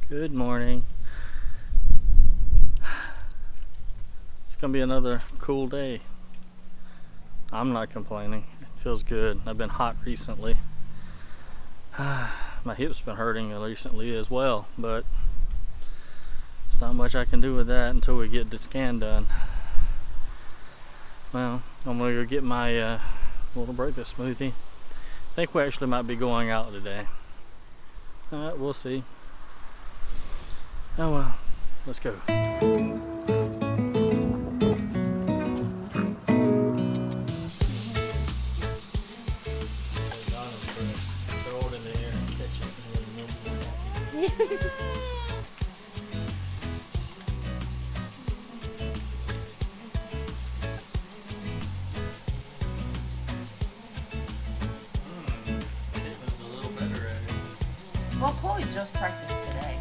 Good morning. It's gonna be another cool day. I'm not complaining. It feels good. I've been hot recently. My hip's been hurting recently as well, but there's not much I can do with that until we get the scan done. Well, I'm gonna go get my little breakfast smoothie. I think we actually might be going out today. We'll see. Oh well, let's go. Well, Chloe just practiced today.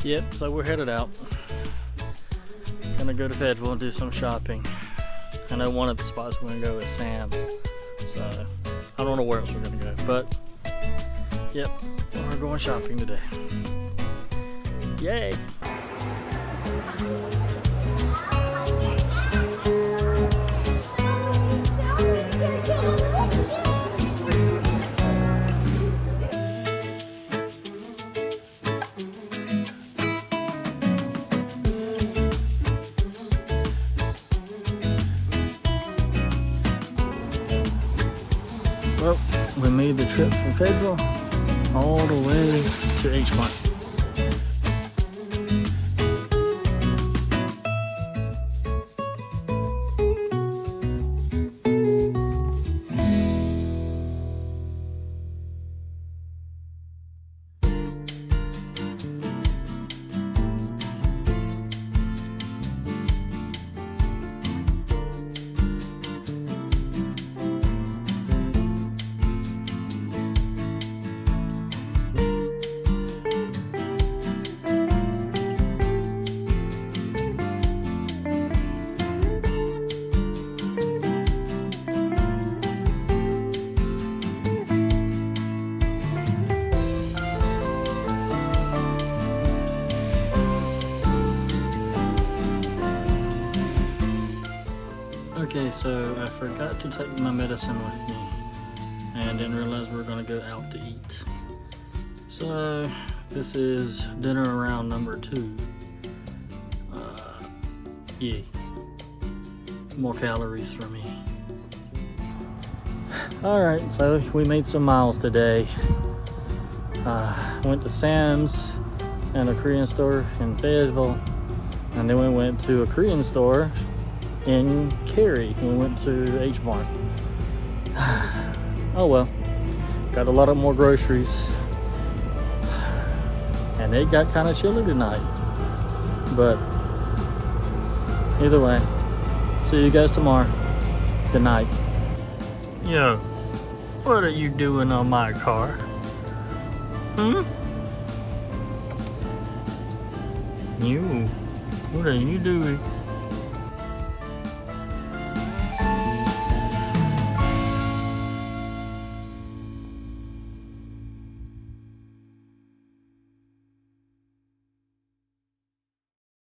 Yep, so we're headed out. Gonna go to Fayetteville and do some shopping. I know one of the spots we're gonna go is Sam's, so I don't know where else we're gonna go, but yep, we're going shopping today. Yay! Well, we made the trip from Fayetteville all the way to H-Mart. Okay, so I forgot to take my medicine with me and didn't realize we were going to go out to eat. So this is dinner round number 2. Yeah, more calories for me. Alright, so we made some miles today. Went to Sam's and a Korean store in Fayetteville, and then we went to a Korean store in Cary. We went to H-Mart. Oh well, got a lot of more groceries, and it got kind of chilly tonight, but either way, see you guys tomorrow. Good night. Yo, what are you doing on my car? You, what are you doing?